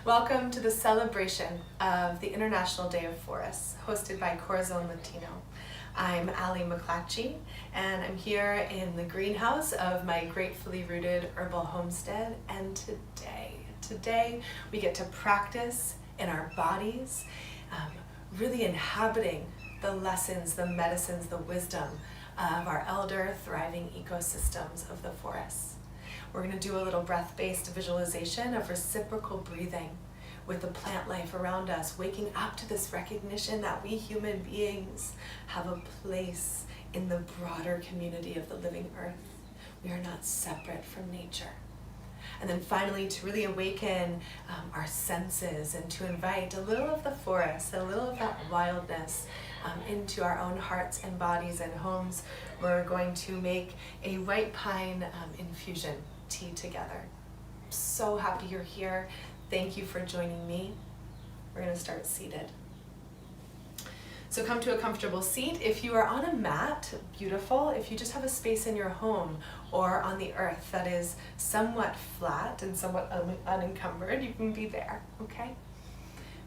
Welcome to the celebration of the International Day of Forests, hosted by Corazon Latino. I'm Ali McClatchy, and I'm here in the greenhouse of my gratefully rooted herbal homestead. And today we get to practice in our bodies, really inhabiting the lessons, the medicines, the wisdom of our elder thriving ecosystems of the forests. We're going to do a little breath-based visualization of reciprocal breathing with the plant life around us, waking up to this recognition that we human beings have a place in the broader community of the living earth. We are not separate from nature. And then finally, to really awaken our senses and to invite a little of the forest, a little of that wildness into our own hearts and bodies and homes, we're going to make a white pine infusion tea together. I'm so happy you're here. Thank you for joining me. We're going to start seated. So come to a comfortable seat. If you are on a mat, beautiful. If you just have a space in your home or on the earth that is somewhat flat and somewhat unencumbered, you can be there, okay?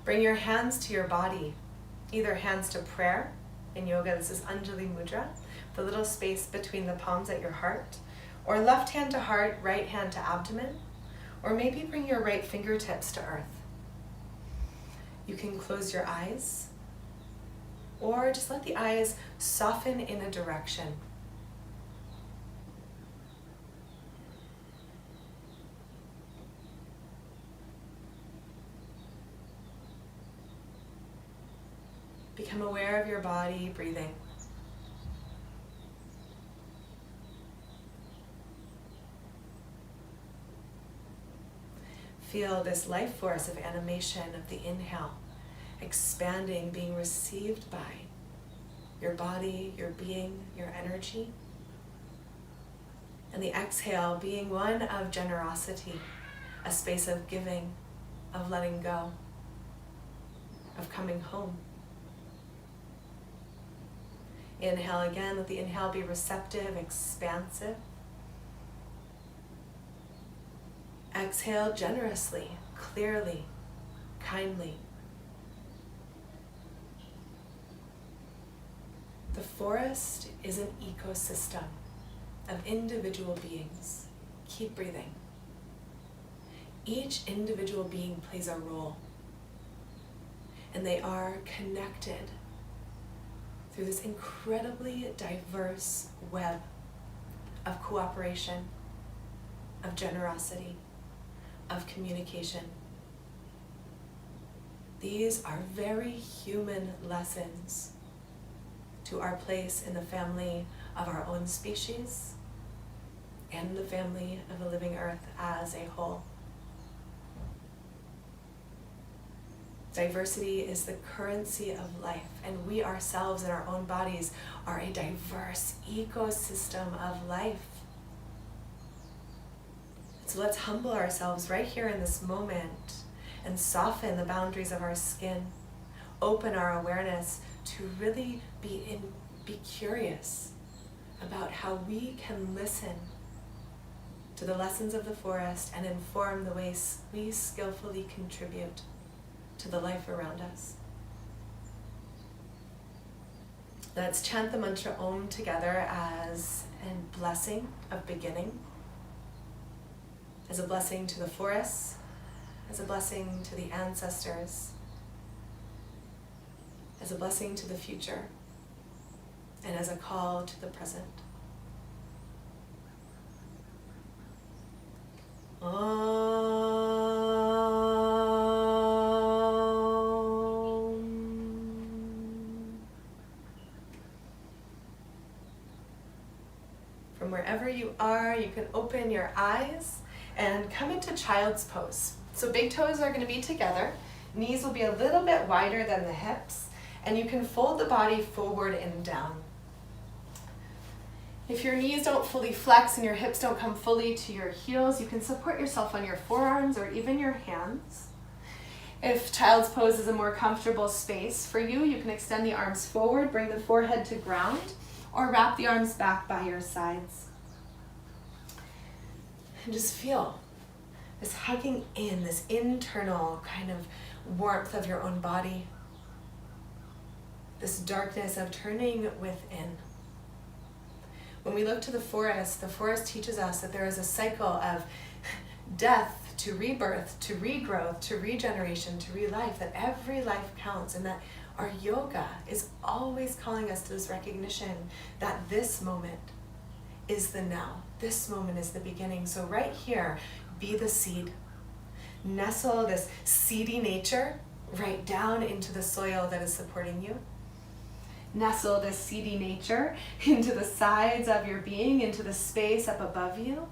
Bring your hands to your body, either hands to prayer. In yoga, this is Anjali Mudra, the little space between the palms at your heart, or left hand to heart, right hand to abdomen, or maybe bring your right fingertips to earth. You can close your eyes, or just let the eyes soften in a direction. Become aware of your body breathing. Feel this life force of animation of the inhale, expanding, being received by your body, your being, your energy. And the exhale being one of generosity, a space of giving, of letting go, of coming home. Inhale again, let the inhale be receptive, expansive. Exhale generously, clearly, kindly. The forest is an ecosystem of individual beings. Keep breathing. Each individual being plays a role, and they are connected through this incredibly diverse web of cooperation, of generosity, of communication. These are very human lessons to our place in the family of our own species and the family of the living earth as a whole. Diversity is the currency of life, and we ourselves in our own bodies are a diverse ecosystem of life. So let's humble ourselves right here in this moment and soften the boundaries of our skin. Open our awareness to really be curious about how we can listen to the lessons of the forest and inform the ways we skillfully contribute to the life around us. Let's chant the mantra Om together as a blessing of beginning, as a blessing to the forests, as a blessing to the ancestors, as a blessing to the future, and as a call to the present. From wherever you are, you can open your eyes and come into child's pose. So big toes are going to be together, knees will be a little bit wider than the hips, and you can fold the body forward and down. If your knees don't fully flex and your hips don't come fully to your heels, you can support yourself on your forearms or even your hands. If child's pose is a more comfortable space for you, you can extend the arms forward, bring the forehead to ground, or wrap the arms back by your sides. And just feel this hugging in, this internal kind of warmth of your own body, this darkness of turning within. When we look to the forest teaches us that there is a cycle of death to rebirth, to regrowth, to regeneration, to re-life, that every life counts, and that our yoga is always calling us to this recognition that this moment is the now. This moment is the beginning. So right here, be the seed. Nestle this seedy nature right down into the soil that is supporting you. Nestle this seedy nature into the sides of your being, into the space up above you.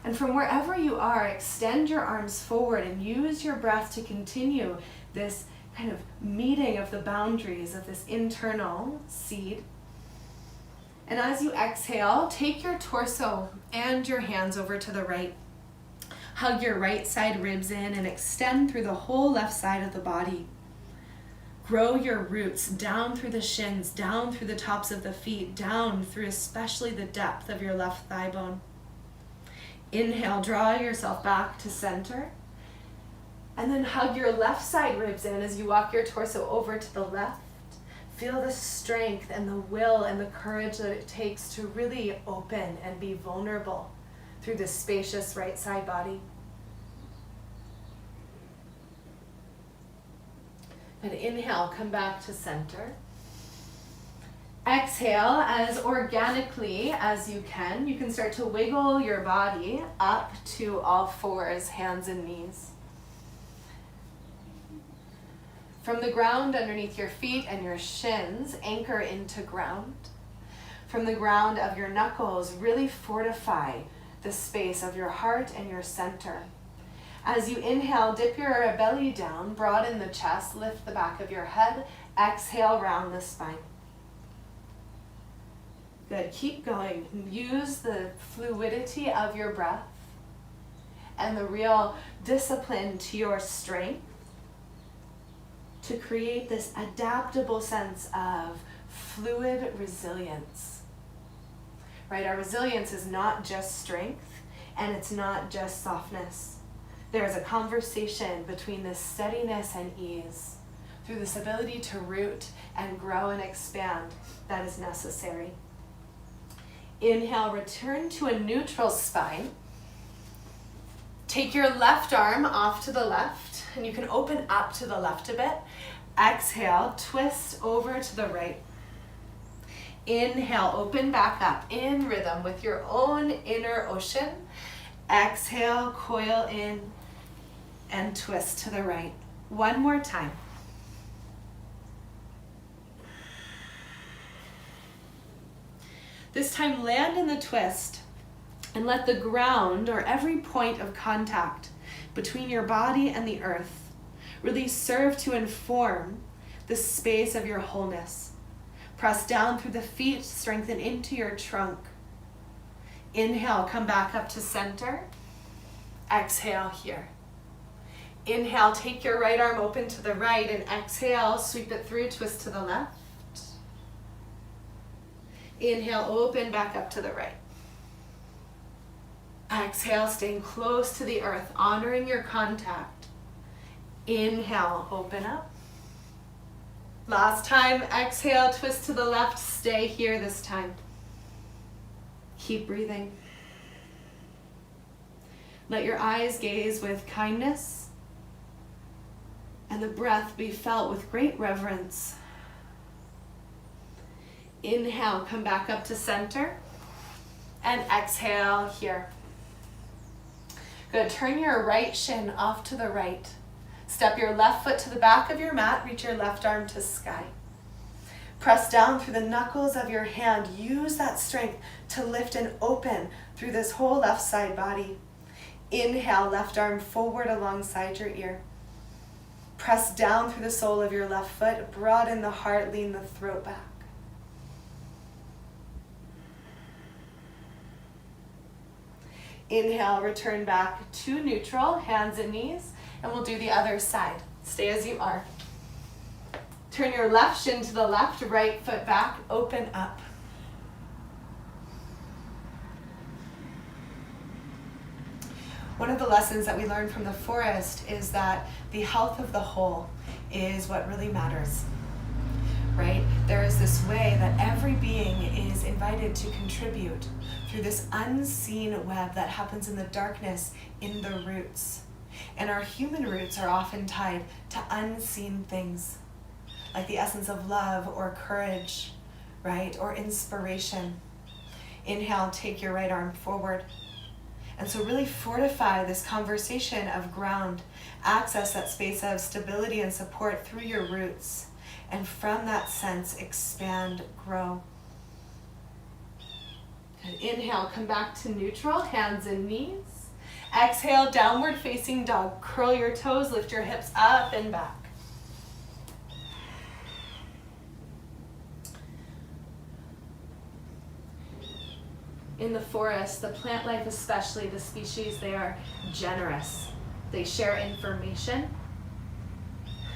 And from wherever you are, extend your arms forward and use your breath to continue this kind of meeting of the boundaries of this internal seed. And as you exhale, take your torso and your hands over to the right. Hug your right side ribs in and extend through the whole left side of the body. Grow your roots down through the shins, down through the tops of the feet, down through especially the depth of your left thigh bone. Inhale, draw yourself back to center. And then hug your left side ribs in as you walk your torso over to the left. Feel the strength and the will and the courage that it takes to really open and be vulnerable through this spacious right side body. And inhale, come back to center. Exhale, as organically as you can. You can start to wiggle your body up to all fours, hands and knees. From the ground underneath your feet and your shins, anchor into ground. From the ground of your knuckles, really fortify the space of your heart and your center. As you inhale, dip your belly down, broaden the chest, lift the back of your head. Exhale, round the spine. Good, keep going. Use the fluidity of your breath and the real discipline to your strength to create this adaptable sense of fluid resilience. Right, our resilience is not just strength and it's not just softness. There's a conversation between this steadiness and ease through this ability to root and grow and expand that is necessary. Inhale, return to a neutral spine. Take your left arm off to the left, and you can open up to the left a bit. Exhale, twist over to the right. Inhale, open back up in rhythm with your own inner ocean. Exhale, coil in and twist to the right. One more time. This time, land in the twist and let the ground, or every point of contact between your body and the earth, really serve to inform the space of your wholeness. Press down through the feet, strengthen into your trunk. Inhale, come back up to center. Exhale here. Inhale, take your right arm open to the right, and exhale, sweep it through, twist to the left. Inhale, open back up to the right. Exhale, staying close to the earth, honoring your contact. Inhale, open up. Last time, exhale, twist to the left, stay here this time. Keep breathing. Let your eyes gaze with kindness and the breath be felt with great reverence. Inhale, come back up to center, and exhale here. Good, turn your right shin off to the right. Step your left foot to the back of your mat, reach your left arm to sky. Press down through the knuckles of your hand. Use that strength to lift and open through this whole left side body. Inhale, left arm forward alongside your ear. Press down through the sole of your left foot, broaden the heart, lean the throat back. Inhale, return back to neutral, hands and knees, and we'll do the other side. Stay as you are. Turn your left shin to the left, right foot back, open up. One of the lessons that we learned from the forest is that the health of the whole is what really matters, right? There is this way that every being is invited to contribute through this unseen web that happens in the darkness in the roots. And our human roots are often tied to unseen things, like the essence of love or courage, right? Or inspiration. Inhale, take your right arm forward. And so really fortify this conversation of ground. Access that space of stability and support through your roots. And from that sense, expand, grow. And inhale, come back to neutral, hands and knees. Exhale, downward facing dog. Curl your toes, lift your hips up and back. In the forest, the plant life especially, the species, they are generous. They share information.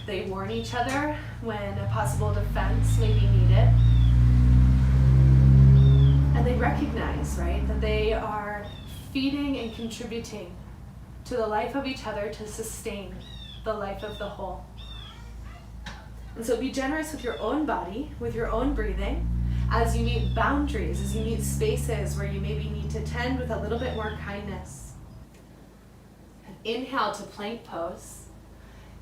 They warn each other when a possible defense may be needed. And they recognize, right, that they are feeding and contributing to the life of each other to sustain the life of the whole. And so be generous with your own body, with your own breathing, as you meet boundaries, as you meet spaces where you maybe need to tend with a little bit more kindness. And inhale to plank pose.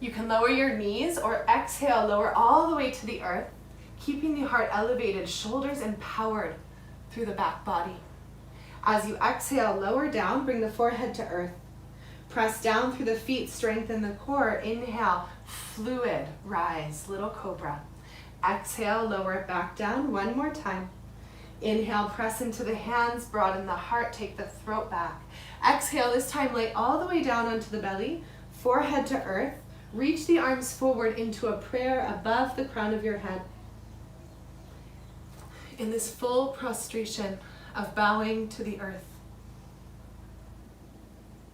You can lower your knees or exhale, lower all the way to the earth, keeping the heart elevated, shoulders empowered through the back body. As you exhale, lower down, bring the forehead to earth. Press down through the feet, strengthen the core. Inhale, fluid, rise, little cobra. Exhale, lower it back down. One more time. Inhale, press into the hands, broaden the heart, take the throat back. Exhale, this time lay all the way down onto the belly, forehead to earth. Reach the arms forward into a prayer above the crown of your head. In this full prostration of bowing to the earth.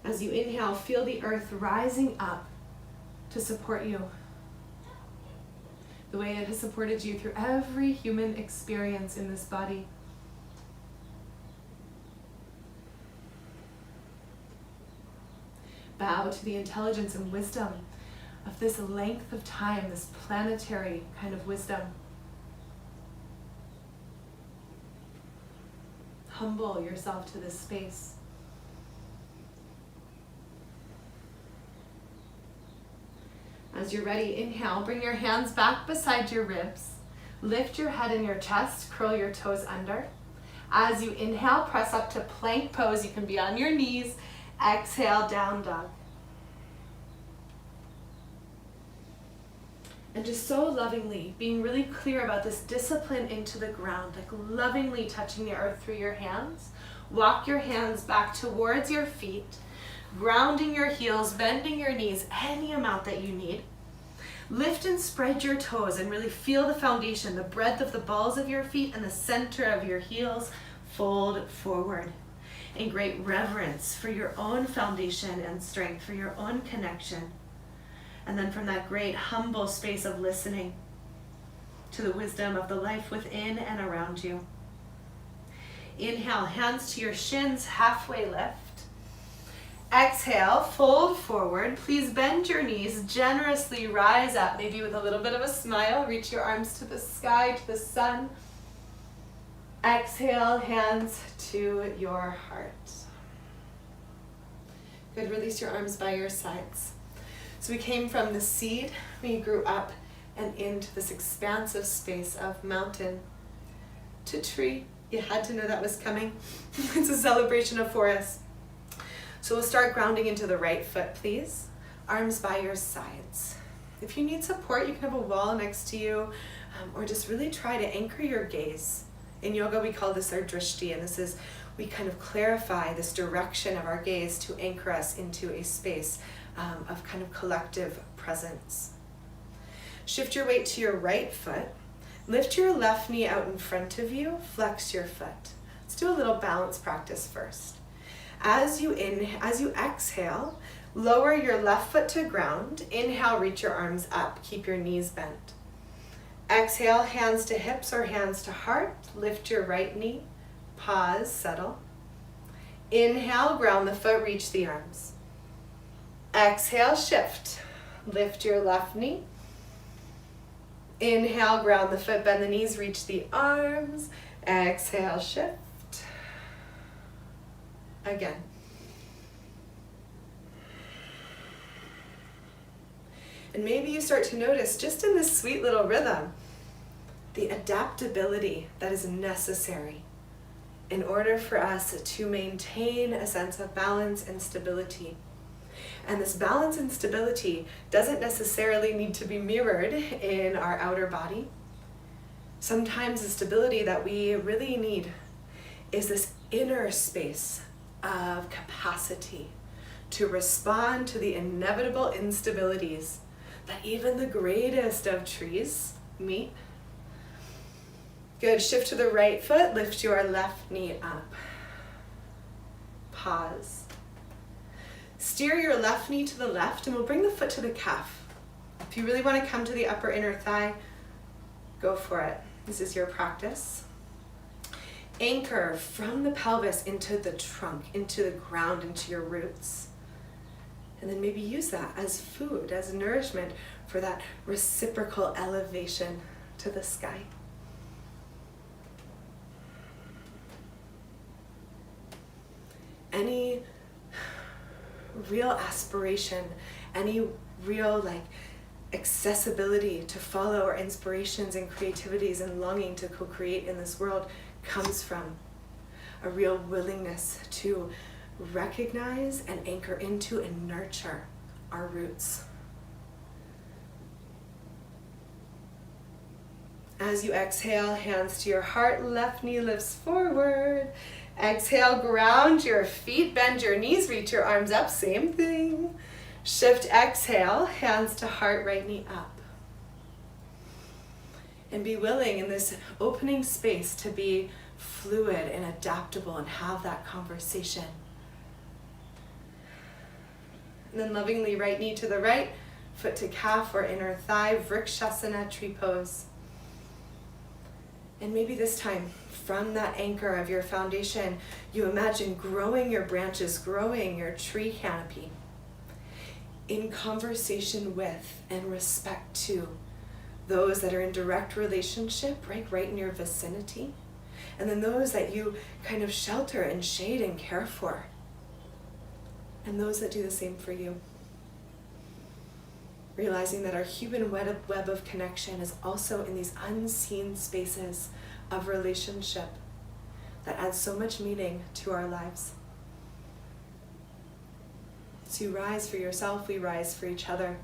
As you inhale, feel the earth rising up to support you. The way it has supported you through every human experience in this body. Bow to the intelligence and wisdom of this length of time, this planetary kind of wisdom. Humble yourself to this space. As you're ready, inhale, bring your hands back beside your ribs. Lift your head and your chest, curl your toes under. As you inhale, press up to plank pose. You can be on your knees. Exhale, down dog. And just so lovingly, being really clear about this discipline into the ground, like lovingly touching the earth through your hands. Walk your hands back towards your feet, grounding your heels, bending your knees any amount that you need. Lift and spread your toes and really feel the foundation, the breadth of the balls of your feet and the center of your heels. Fold forward in great reverence for your own foundation and strength, for your own connection. And then from that great humble space of listening to the wisdom of the life within and around you. Inhale, hands to your shins, halfway lift. Exhale, fold forward. Please bend your knees, generously rise up, maybe with a little bit of a smile. Reach your arms to the sky, to the sun. Exhale, hands to your heart. Good, release your arms by your sides. So we came from the seed, we grew up and into this expansive space of mountain to tree. You had to know that was coming. It's a celebration of forest. So we'll start grounding into the right foot, please. Arms by your sides. If you need support, you can have a wall next to you, or just really try to anchor your gaze. In yoga, we call this our drishti, and this is, we kind of clarify this direction of our gaze to anchor us into a space of kind of collective presence. Shift your weight to your right foot. Lift your left knee out in front of you. Flex your foot. Let's do a little balance practice first. As you exhale, lower your left foot to ground. Inhale, reach your arms up. Keep your knees bent. Exhale, hands to hips or hands to heart. Lift your right knee. Pause, settle. Inhale, ground the foot, reach the arms. Exhale, shift. Lift your left knee. Inhale, ground the foot, bend the knees, reach the arms. Exhale, shift. Again. And maybe you start to notice, just in this sweet little rhythm, the adaptability that is necessary in order for us to maintain a sense of balance and stability. And this balance and stability doesn't necessarily need to be mirrored in our outer body. Sometimes the stability that we really need is this inner space of capacity to respond to the inevitable instabilities that even the greatest of trees meet. Good, shift to the right foot, lift your left knee up. Pause. Steer your left knee to the left and we'll bring the foot to the calf. If you really want to come to the upper inner thigh, go for it. This is your practice. Anchor from the pelvis into the trunk, into the ground, into your roots. And then maybe use that as food, as nourishment for that reciprocal elevation to the sky. Any real aspiration, any real accessibility to follow our inspirations and creativities and longing to co-create in this world comes from a real willingness to recognize and anchor into and nurture our roots. As you exhale, hands to your heart, left knee lifts forward. Exhale, ground your feet, bend your knees, reach your arms up, same thing. Shift, exhale, hands to heart, right knee up. And be willing in this opening space to be fluid and adaptable and have that conversation. And then lovingly right knee to the right, foot to calf or inner thigh, Vrikshasana, tree pose. And maybe this time, from that anchor of your foundation, you imagine growing your branches, growing your tree canopy in conversation with and respect to those that are in direct relationship, right in your vicinity, and then those that you kind of shelter and shade and care for, and those that do the same for you. Realizing that our human web of connection is also in these unseen spaces of relationship that adds so much meaning to our lives. So you rise for yourself, we rise for each other,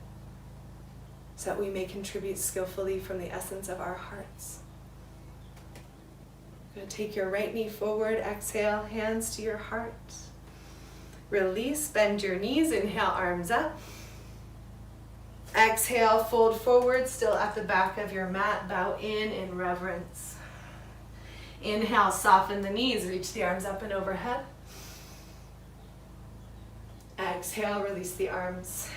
so that we may contribute skillfully from the essence of our hearts. Good. Take your right knee forward, exhale, hands to your heart. Release, bend your knees, inhale, arms up. Exhale, fold forward, still at the back of your mat, bow in reverence. Inhale, soften the knees, reach the arms up and overhead. Exhale, release the arms.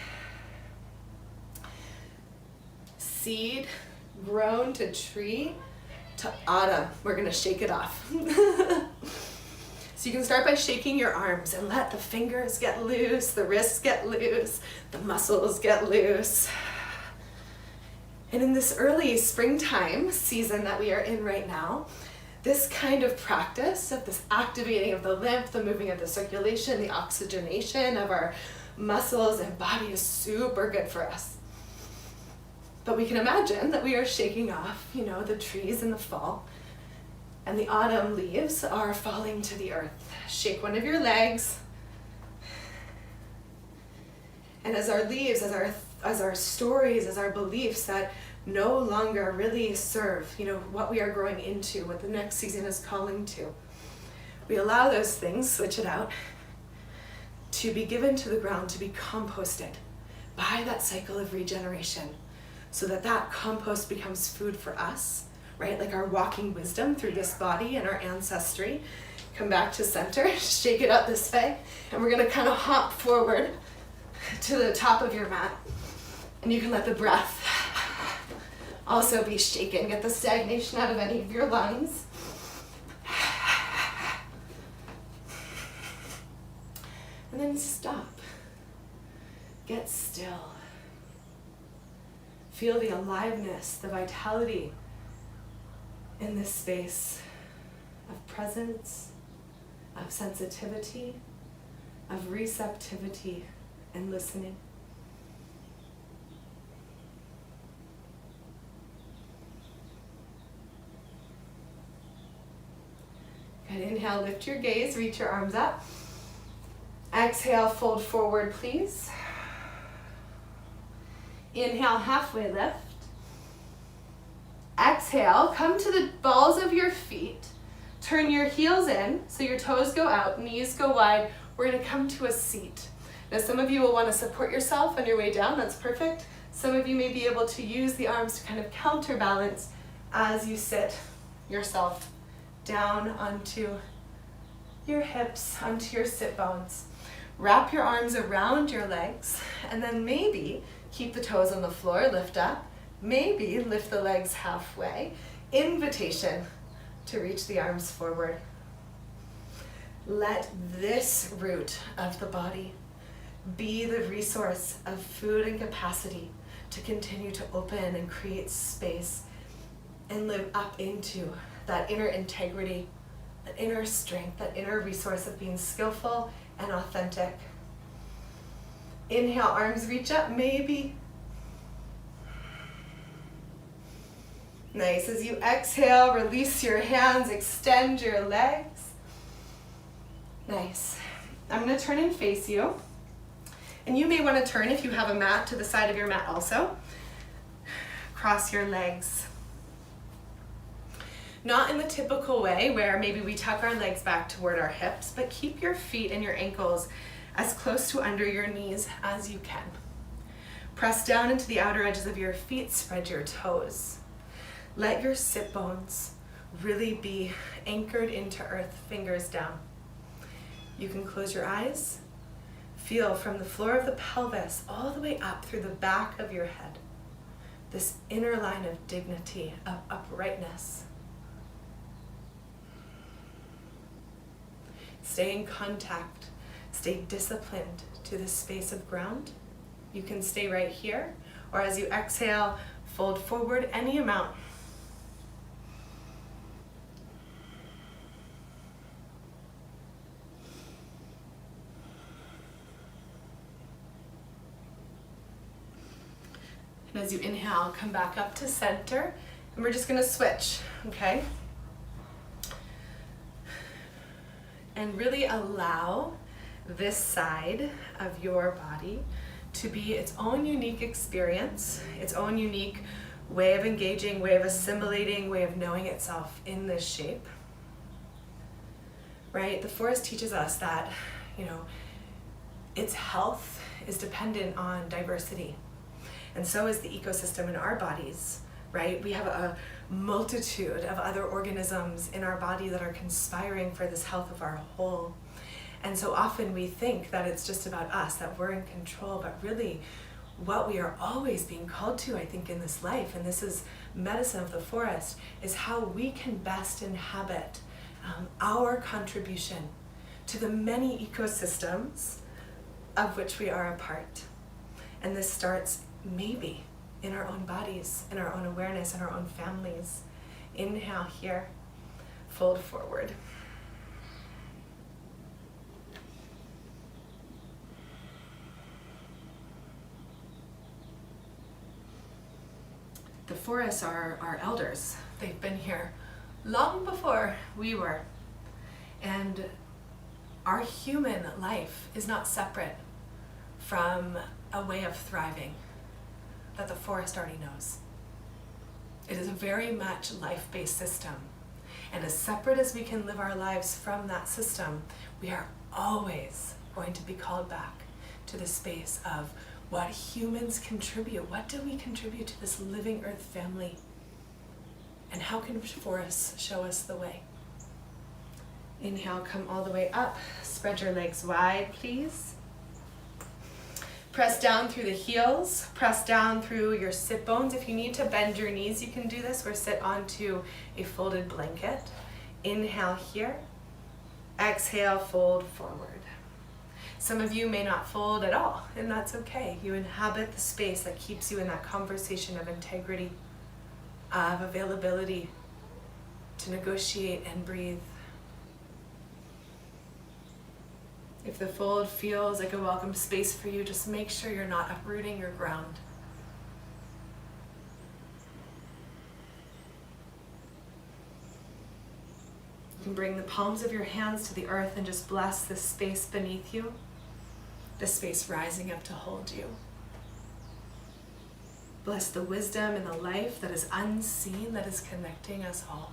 Seed, grown to tree, to autumn. We're gonna shake it off. So you can start by shaking your arms and let the fingers get loose, the wrists get loose, the muscles get loose. And in this early springtime season that we are in right now, this kind of practice of this activating of the lymph, the moving of the circulation, the oxygenation of our muscles and body is super good for us. But we can imagine that we are shaking off, the trees in the fall, and the autumn leaves are falling to the earth. Shake one of your legs. And as our leaves, as our stories, as our beliefs that no longer really serve, what we are growing into, what the next season is calling to, we allow those things, switch it out, to be given to the ground, to be composted by that cycle of regeneration, so that that compost becomes food for us, right? Like our walking wisdom through this body and our ancestry Come back to center, shake it up this way, and we're gonna kind of hop forward to the top of your mat. And you can let the breath also be shaken. Get the stagnation out of any of your lungs. And then stop. Get still. Feel the aliveness, the vitality in this space of presence, of sensitivity, of receptivity and listening. Good. Inhale, lift your gaze, reach your arms up. Exhale, fold forward, please. Inhale, halfway lift. Exhale, come to the balls of your feet. Turn your heels in, so your toes go out, knees go wide. We're gonna come to a seat. Now some of you will wanna support yourself on your way down, that's perfect. Some of you may be able to use the arms to kind of counterbalance as you sit yourself down onto your hips, onto your sit bones. Wrap your arms around your legs, and then maybe keep the toes on the floor, lift up. Maybe lift the legs halfway. Invitation to reach the arms forward. Let this root of the body be the resource of food and capacity to continue to open and create space and live up into that inner integrity, that inner strength, that inner resource of being skillful and authentic. Inhale, arms reach up, maybe. Nice. As you exhale, release your hands, extend your legs. Nice. I'm going to turn and face you. And you may want to turn, if you have a mat, to the side of your mat also. Cross your legs. Not in the typical way where maybe we tuck our legs back toward our hips, but keep your feet and your ankles as close to under your knees as you can. Press down into the outer edges of your feet, spread your toes. Let your sit bones really be anchored into earth, fingers down. You can close your eyes. Feel from the floor of the pelvis all the way up through the back of your head, this inner line of dignity, of uprightness. Stay in contact, stay disciplined to this space of ground. You can stay right here, or as you exhale, fold forward any amount. And as you inhale, come back up to center, and we're just gonna switch, okay? And really allow this side of your body to be its own unique experience, its own unique way of engaging, way of assimilating, way of knowing itself in this shape, right? The forest teaches us that, its health is dependent on diversity. And so is the ecosystem in our bodies, right? We have a multitude of other organisms in our body that are conspiring for this health of our whole. And so often we think that it's just about us, that we're in control, but really what we are always being called to, I think, in this life, and this is medicine of the forest, is how we can best inhabit our contribution to the many ecosystems of which we are a part. And this starts maybe in our own bodies, in our own awareness, in our own families. Inhale here, fold forward. The forests are our elders. They've been here long before we were. And our human life is not separate from a way of thriving that the forest already knows. It is a very much life-based system. And as separate as we can live our lives from that system, we are always going to be called back to the space of what humans contribute. What do we contribute to this living earth family? And how can forests show us the way? Inhale, come all the way up. Spread your legs wide, please. Press down through the heels. Press down through your sit bones. If you need to bend your knees, you can do this or sit onto a folded blanket. Inhale here. Exhale, fold forward. Some of you may not fold at all, and that's okay. You inhabit the space that keeps you in that conversation of integrity, of availability to negotiate and breathe. If the fold feels like a welcome space for you, just make sure you're not uprooting your ground. You can bring the palms of your hands to the earth and just bless this space beneath you, this space rising up to hold you. Bless the wisdom and the life that is unseen, that is connecting us all.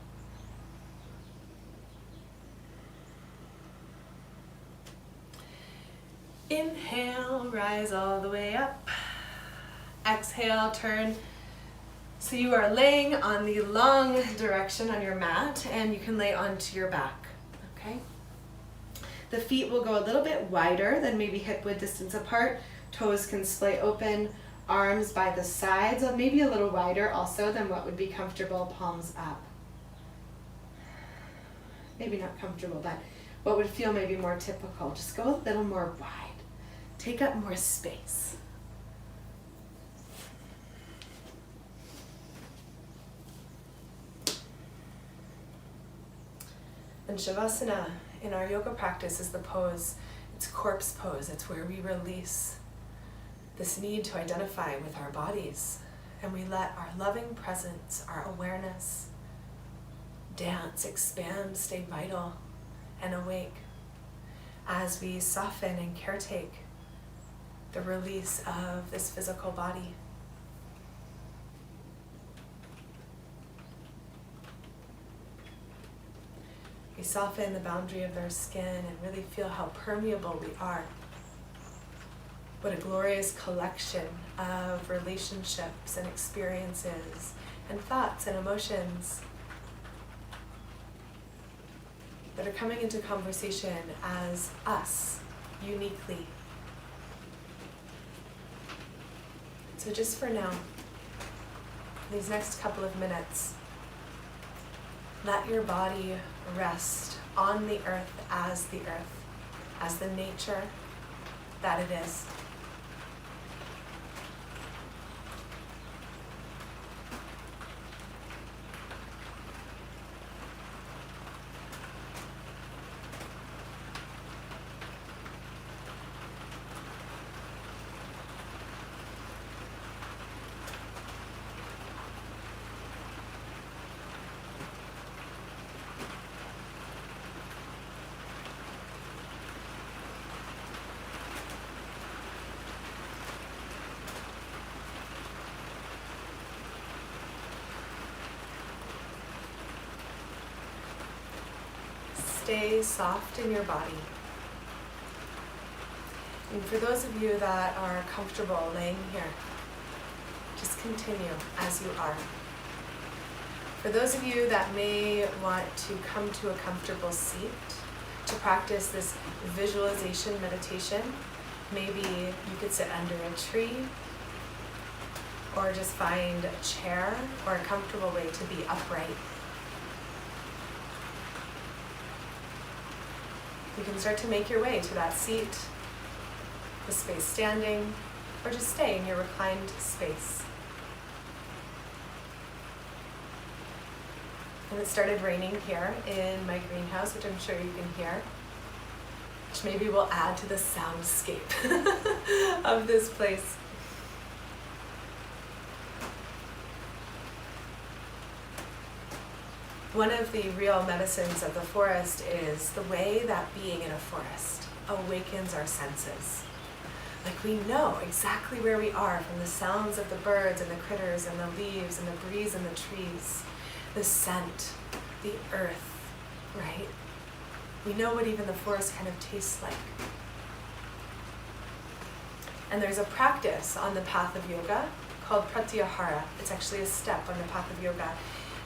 Inhale, rise all the way up. Exhale, turn. So you are laying on the long direction on your mat, and you can lay onto your back, okay? The feet will go a little bit wider than maybe hip width distance apart. Toes can splay open, arms by the sides, or maybe a little wider also than what would be comfortable, palms up. Maybe not comfortable, but what would feel maybe more typical. Just go a little more wide. Take up more space. And Shavasana in our yoga practice is the pose, it's corpse pose. It's where we release this need to identify with our bodies, and we let our loving presence, our awareness, dance, expand, stay vital and awake as we soften and caretake the release of this physical body. We soften the boundary of their skin and really feel how permeable we are. What a glorious collection of relationships and experiences and thoughts and emotions that are coming into conversation as us, uniquely. So just for now, these next couple of minutes, let your body rest on the earth, as the nature that it is. Stay soft in your body. And for those of you that are comfortable laying here, just continue as you are. For those of you that may want to come to a comfortable seat to practice this visualization meditation, maybe you could sit under a tree or just find a chair or a comfortable way to be upright. You can start to make your way to that seat, the space standing, or just stay in your reclined space. And it started raining here in my greenhouse, which I'm sure you can hear, which maybe will add to the soundscape of this place. One of the real medicines of the forest is the way that being in a forest awakens our senses. Like we know exactly where we are from the sounds of the birds and the critters and the leaves and the breeze and the trees, the scent, the earth, right? We know what even the forest kind of tastes like. And there's a practice on the path of yoga called pratyahara. It's actually a step on the path of yoga.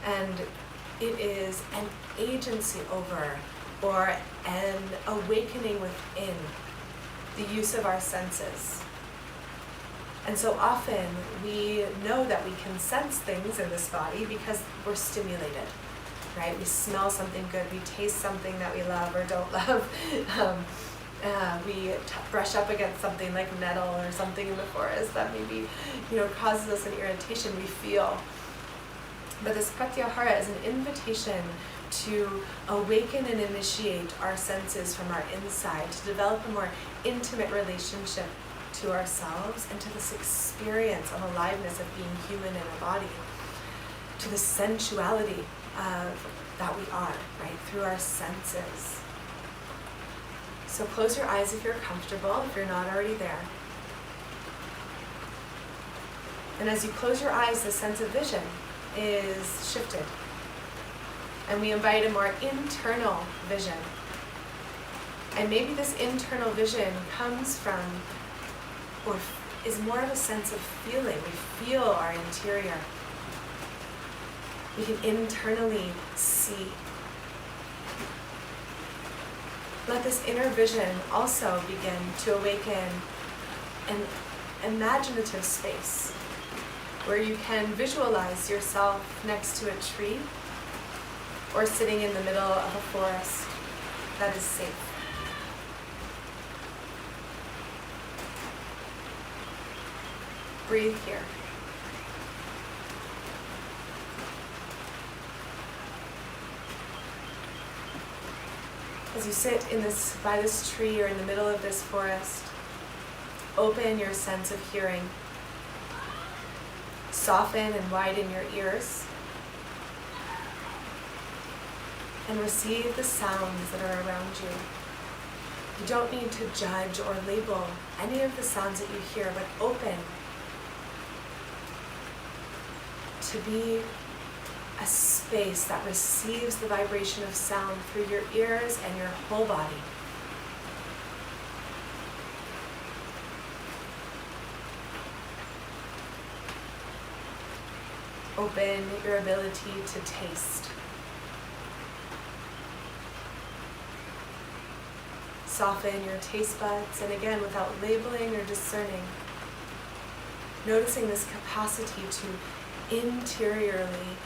And it is an agency over or an awakening within the use of our senses. And so often we know that we can sense things in this body because we're stimulated, right? We smell something good, we taste something that we love or don't love. We brush up against something like nettle or something in the forest that maybe, causes us an irritation. We feel. But this pratyahara is an invitation to awaken and initiate our senses from our inside, to develop a more intimate relationship to ourselves and to this experience of aliveness of being human in a body, to the sensuality of that we are, right, through our senses. So close your eyes if you're comfortable, if you're not already there. And as you close your eyes, the sense of vision is shifted. And we invite a more internal vision. And maybe this internal vision comes from, or is more of a sense of feeling. We feel our interior. We can internally see. Let this inner vision also begin to awaken an imaginative space where you can visualize yourself next to a tree or sitting in the middle of a forest that is safe. Breathe here. As you sit by this tree or in the middle of this forest, open your sense of hearing. Soften and widen your ears. And receive the sounds that are around you. You don't need to judge or label any of the sounds that you hear, but open to be a space that receives the vibration of sound through your ears and your whole body. Open your ability to taste. Soften your taste buds, and again, without labeling or discerning, noticing this capacity to interiorly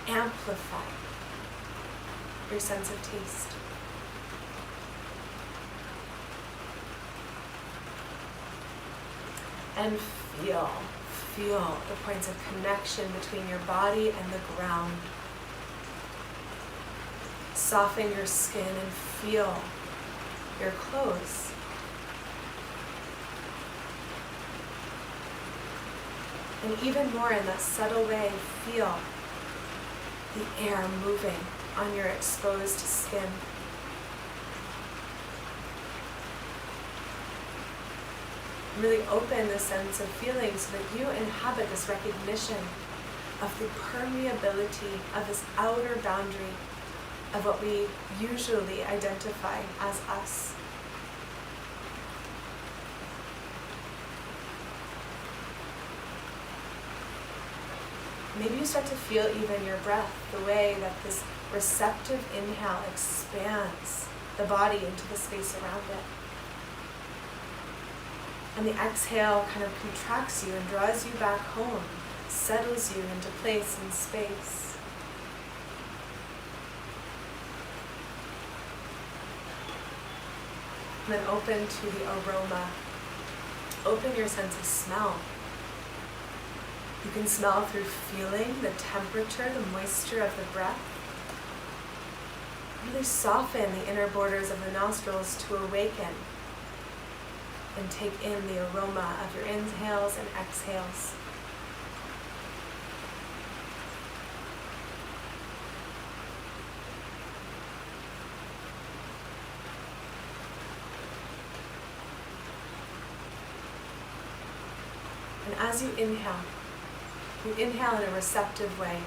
amplify your sense of taste. And feel the points of connection between your body and the ground. Soften your skin and feel your clothes. And even more in that subtle way, feel the air moving on your exposed skin. Really open the sense of feeling so that you inhabit this recognition of the permeability of this outer boundary of what we usually identify as us. Maybe you start to feel even your breath, the way that this receptive inhale expands the body into the space around it. And the exhale kind of contracts you and draws you back home, settles you into place and space. And then open to the aroma. Open your sense of smell. You can smell through feeling the temperature, the moisture of the breath. Really soften the inner borders of the nostrils to awaken and take in the aroma of your inhales and exhales. And as you inhale in a receptive way,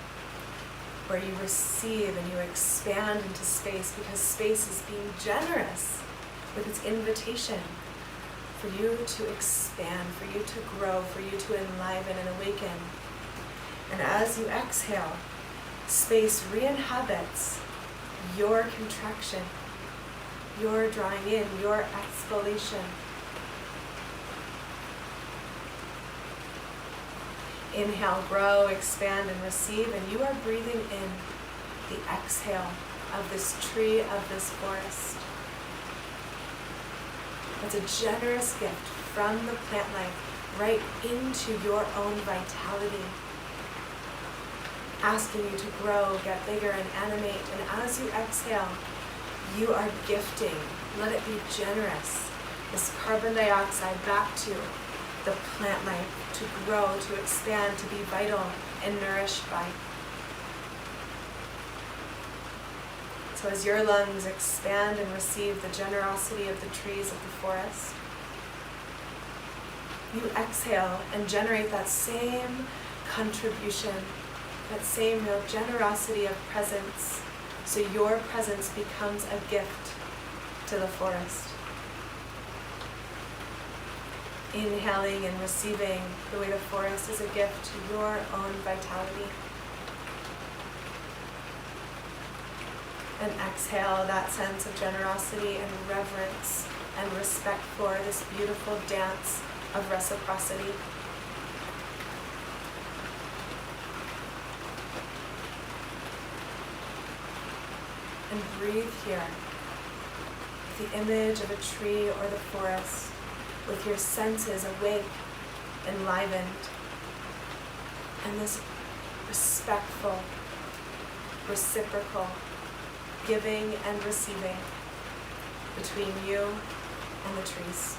where you receive and you expand into space, because space is being generous with its invitation for you to expand, for you to grow, for you to enliven and awaken. And as you exhale, space re-inhabits your contraction, your drawing in, your exhalation. Inhale, grow, expand, and receive, and you are breathing in the exhale of this tree, of this forest. It's a generous gift from the plant life right into your own vitality, asking you to grow, get bigger, and animate. And as you exhale, you are gifting, let it be generous, this carbon dioxide back to the plant life to grow, to expand, to be vital and nourished by. So as your lungs expand and receive the generosity of the trees of the forest, you exhale and generate that same contribution, that same real generosity of presence, so your presence becomes a gift to the forest. Inhaling and receiving the way the forest is a gift to your own vitality. And exhale that sense of generosity and reverence and respect for this beautiful dance of reciprocity. And breathe here with the image of a tree or the forest, with your senses awake, enlivened, and this respectful, reciprocal giving and receiving between you and the trees.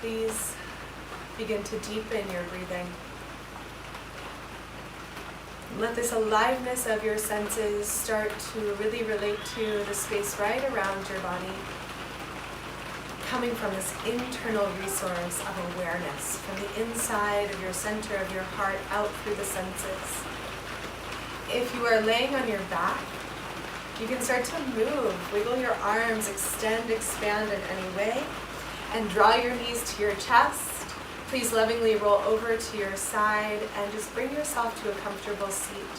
Please begin to deepen your breathing. Let this aliveness of your senses start to really relate to the space right around your body, coming from this internal resource of awareness, from the inside of your center of your heart out through the senses. If you are laying on your back, you can start to move, wiggle your arms, extend, expand in any way, and draw your knees to your chest. Please lovingly roll over to your side and just bring yourself to a comfortable seat.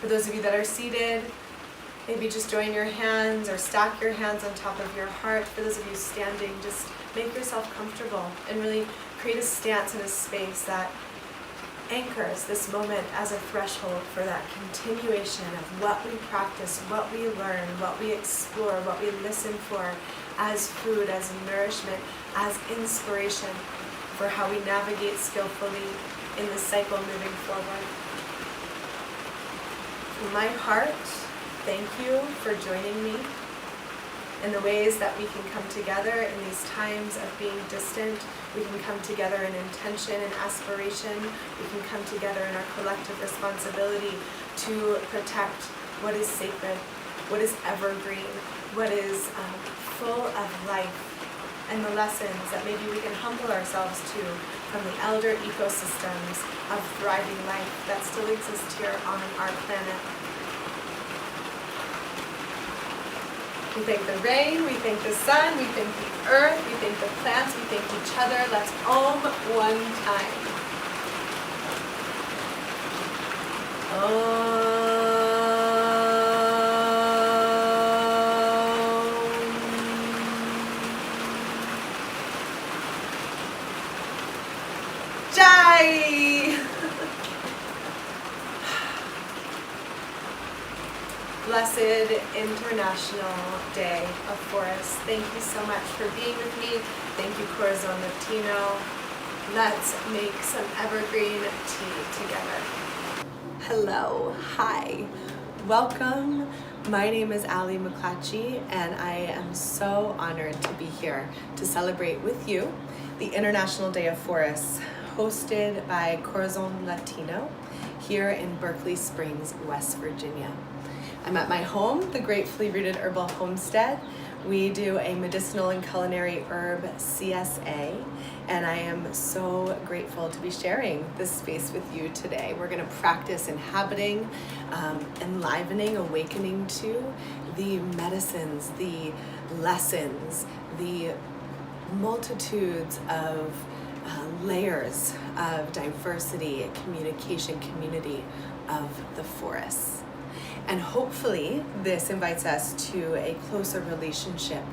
For those of you that are seated, maybe just join your hands or stack your hands on top of your heart. For those of you standing, just make yourself comfortable and really create a stance in a space that anchors this moment as a threshold for that continuation of what we practice, what we learn, what we explore, what we listen for as food, as nourishment, as inspiration for how we navigate skillfully in the cycle moving forward. From my heart, thank you for joining me in the ways that we can come together in these times of being distant. We can come together in intention and aspiration. We can come together in our collective responsibility to protect what is sacred, what is evergreen, what is full of life, and the lessons that maybe we can humble ourselves to from the elder ecosystems of thriving life that still exist here on our planet. We thank the rain, we thank the sun, we thank the earth, we thank the plants, we thank each other. Let's Om one time. Om. Jai! Blessed International Day of Forest. Thank you so much for being with me. Thank you, Corazon Latino. Let's make some evergreen tea together. Hello, hi, welcome. My name is Ali McClatchy, and I am so honored to be here to celebrate with you the International Day of Forests, hosted by Corazon Latino here in Berkeley Springs, West Virginia. I'm at my home, the Gratefully Rooted Herbal Homestead. We do a medicinal and culinary herb CSA, and I am so grateful to be sharing this space with you today. We're going to practice inhabiting, enlivening, awakening to the medicines, the lessons, the multitudes of layers of diversity, communication, community of the forests. And hopefully this invites us to a closer relationship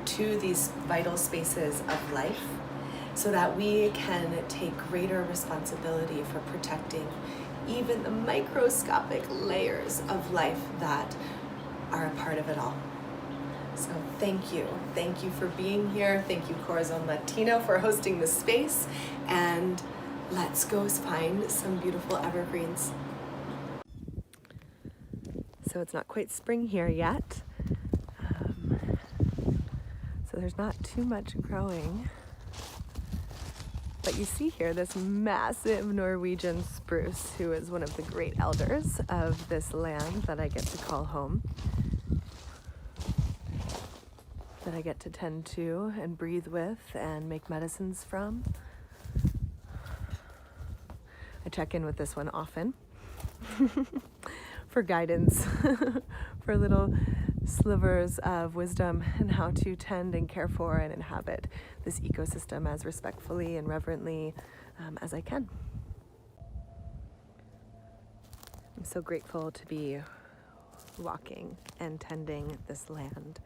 to these vital spaces of life so that we can take greater responsibility for protecting even the microscopic layers of life that are a part of it all. So thank you. Thank you for being here. Thank you, Corazon Latino, for hosting this space. And let's go find some beautiful evergreens. So it's not quite spring here yet. So there's not too much growing. But you see here this massive Norwegian spruce, who is one of the great elders of this land that I get to call home, that I get to tend to and breathe with and make medicines from. I check in with this one often for guidance, for little slivers of wisdom and how to tend and care for and inhabit this ecosystem as respectfully and reverently as I can. I'm so grateful to be walking and tending this land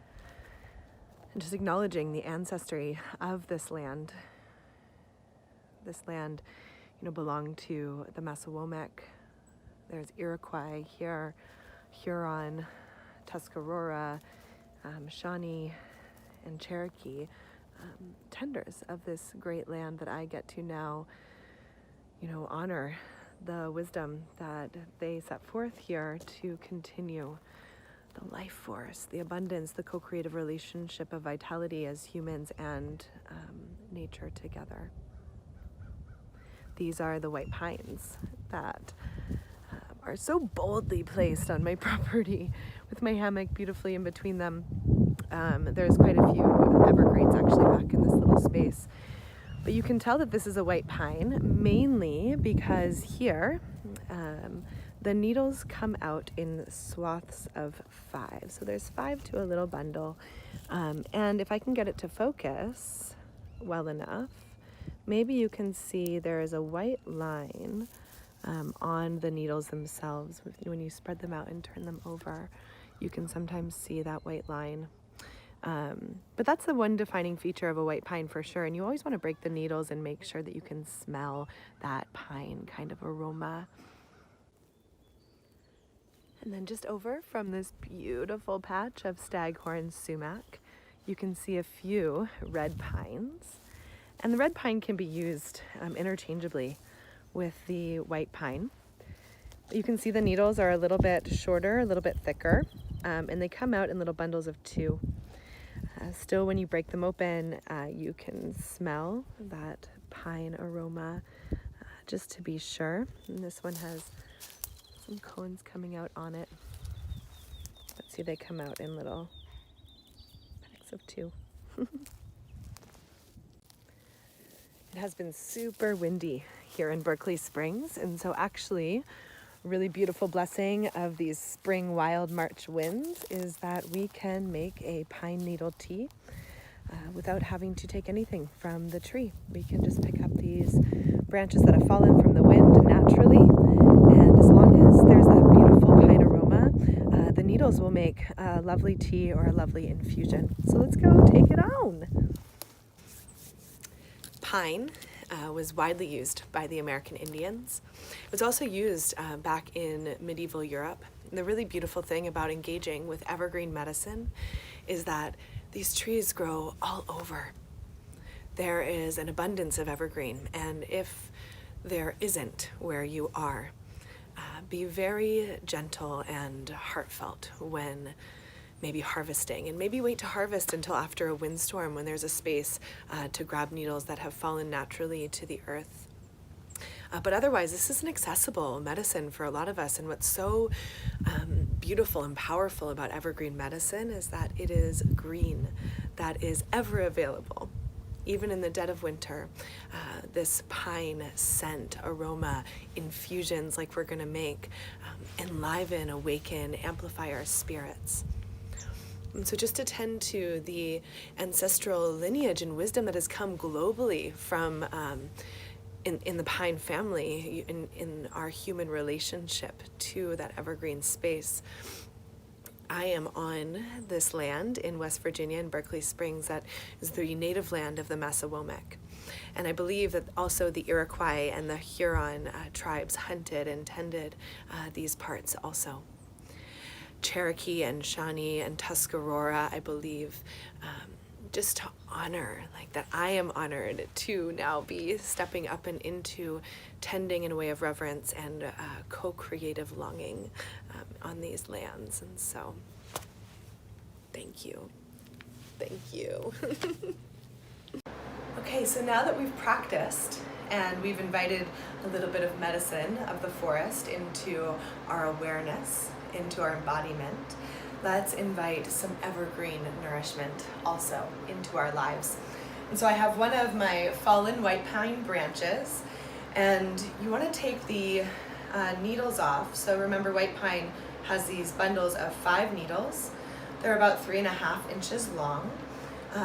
and just acknowledging the ancestry of this land. This land, belonged to the Massawomac. There's Iroquois here, Huron, Tuscarora, Shawnee, and Cherokee, tenders of this great land that I get to now, honor the wisdom that they set forth here to continue the life force, the abundance, the co-creative relationship of vitality as humans and nature together. These are the white pines that are so boldly placed on my property with my hammock beautifully in between them. There's quite a few evergreens actually back in this little space. But you can tell that this is a white pine, mainly because here the needles come out in swaths of 5. So there's 5 to a little bundle. And if I can get it to focus well enough, maybe you can see there is a white line on the needles themselves. When you spread them out and turn them over, you can sometimes see that white line. But that's the one defining feature of a white pine for sure. And you always want to break the needles and make sure that you can smell that pine kind of aroma. And then just over from this beautiful patch of staghorn sumac, you can see a few red pines. And the red pine can be used interchangeably with the white pine. You can see the needles are a little bit shorter, a little bit thicker, and they come out in little bundles of 2. Still, when you break them open, you can smell that pine aroma, just to be sure. And this one has some cones coming out on it. Let's see, they come out in little packs of 2. It has been super windy here in Berkeley Springs, and so actually a really beautiful blessing of these spring wild March winds is that we can make a pine needle tea without having to take anything from the tree. We can just pick up these branches that have fallen from the wind naturally, and as long as there's that beautiful pine aroma, the needles will make a lovely tea or a lovely infusion. So let's go take it on. Pine was widely used by the American Indians. It was also used back in medieval Europe. And the really beautiful thing about engaging with evergreen medicine is that these trees grow all over. There is an abundance of evergreen, and if there isn't where you are, be very gentle and heartfelt when maybe harvesting, and maybe wait to harvest until after a windstorm when there's a space to grab needles that have fallen naturally to the earth. But otherwise, this is an accessible medicine for a lot of us. And what's so beautiful and powerful about evergreen medicine is that it is green, that is ever available. Even in the dead of winter, this pine scent, aroma, infusions like we're gonna make, enliven, awaken, amplify our spirits. And so just to tend to the ancestral lineage and wisdom that has come globally from in the pine family, in our human relationship to that evergreen space. I am on this land in West Virginia in Berkeley Springs that is the native land of the Massawomack. And I believe that also the Iroquois and the Huron tribes hunted and tended these parts also. Cherokee and Shawnee and Tuscarora, I believe, just to honor, like that I am honored to now be stepping up and into tending in a way of reverence and co-creative longing on these lands. And so, thank you. Thank you. Okay, so now that we've practiced and we've invited a little bit of medicine of the forest into our awareness, into our embodiment, let's invite some evergreen nourishment also into our lives. And so I have one of my fallen white pine branches, and you want to take the needles off. So remember, white pine has these bundles of 5 needles. They're about 3.5 inches long.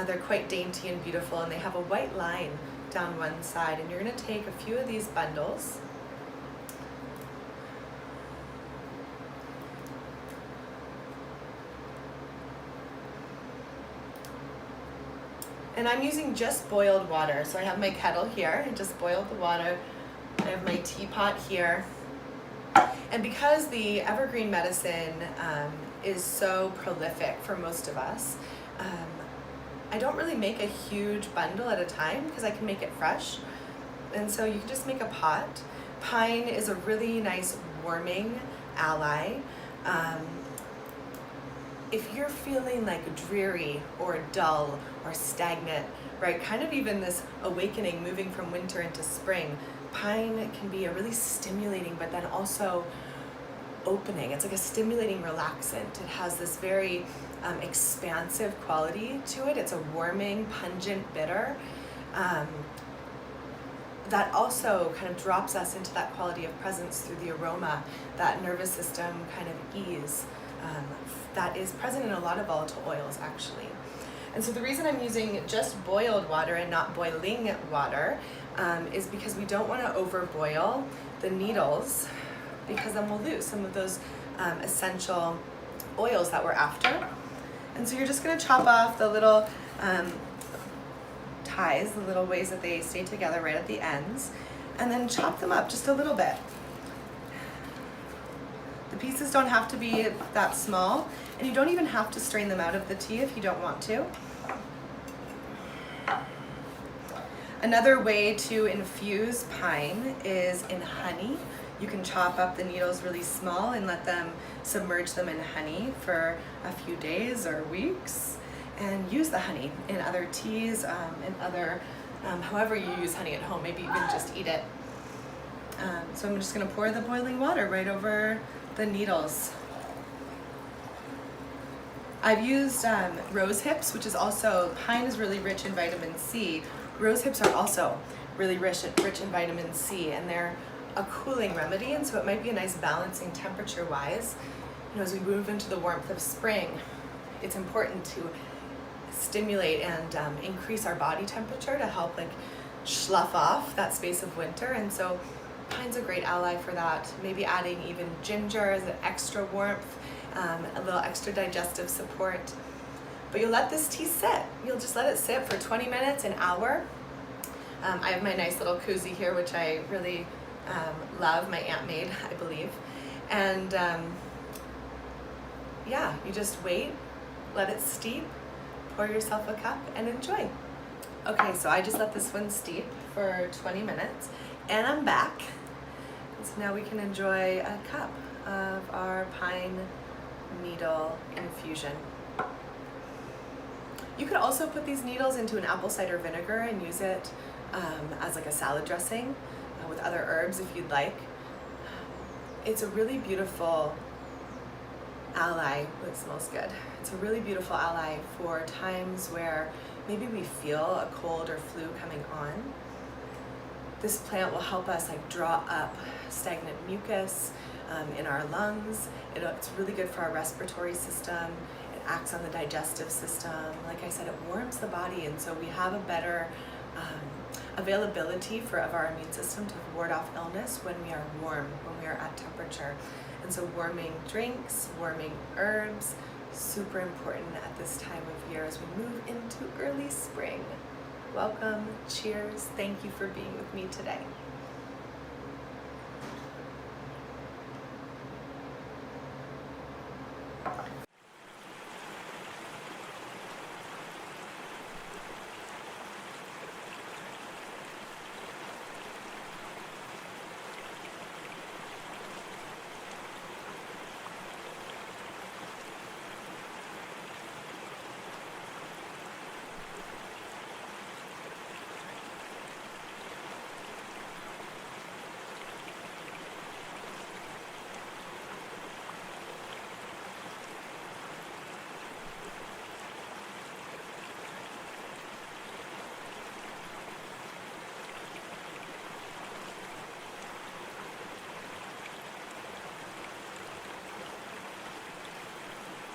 They're quite dainty and beautiful, and they have a white line down one side. And you're going to take a few of these bundles, and I'm using just boiled water. So I have my kettle here, I just boiled the water. I have my teapot here. And because the evergreen medicine is so prolific for most of us, I don't really make a huge bundle at a time because I can make it fresh. And so you can just make a pot. Pine is a really nice warming ally. If you're feeling like dreary or dull or stagnant, right, kind of even this awakening, moving from winter into spring, pine can be a really stimulating, but then also opening. It's like a stimulating relaxant. It has this very expansive quality to it. It's a warming, pungent bitter that also kind of drops us into that quality of presence through the aroma, that nervous system kind of ease that is present in a lot of volatile oils, actually. And so the reason I'm using just boiled water and not boiling water is because we don't want to overboil the needles, because then we'll lose some of those essential oils that we're after. And so you're just going to chop off the little ties, the little ways that they stay together right at the ends, and then chop them up just a little bit. The pieces don't have to be that small, and you don't even have to strain them out of the tea if you don't want to. Another way to infuse pine is in honey. You can chop up the needles really small and let them submerge them in honey for a few days or weeks, and use the honey in other teas, in other, however you use honey at home. Maybe you can just eat it. So I'm just going to pour the boiling water right over the needles. I've used rose hips, which is also, pine is really rich in vitamin C. Rose hips are also really rich in vitamin C, and they're a cooling remedy, and so it might be a nice balancing temperature-wise. You know, as we move into the warmth of spring, it's important to stimulate and increase our body temperature to help like slough off that space of winter. And so pine's a great ally for that. Maybe adding even ginger as an extra warmth, a little extra digestive support. But you'll let this tea sit. You'll just let it sit for 20 minutes, an hour. I have my nice little koozie here, which I really love. My aunt made, I believe. And yeah, you just wait, let it steep, pour yourself a cup, and enjoy. Okay, so I just let this one steep for 20 minutes, and I'm back. So now we can enjoy a cup of our pine needle infusion. You could also put these needles into an apple cider vinegar and use it as like a salad dressing, with other herbs if you'd like. It's a really beautiful ally. It smells good. It's a really beautiful ally for times where maybe we feel a cold or flu coming on. This plant will help us draw up stagnant mucus in our lungs. It's really good for our respiratory system. It acts on the digestive system. Like I said, it warms the body, and so we have a better availability of our immune system to ward off illness when we are warm, when we are at temperature. And so warming drinks, warming herbs, super important at this time of year as we move into early spring. Welcome, cheers, thank you for being with me today.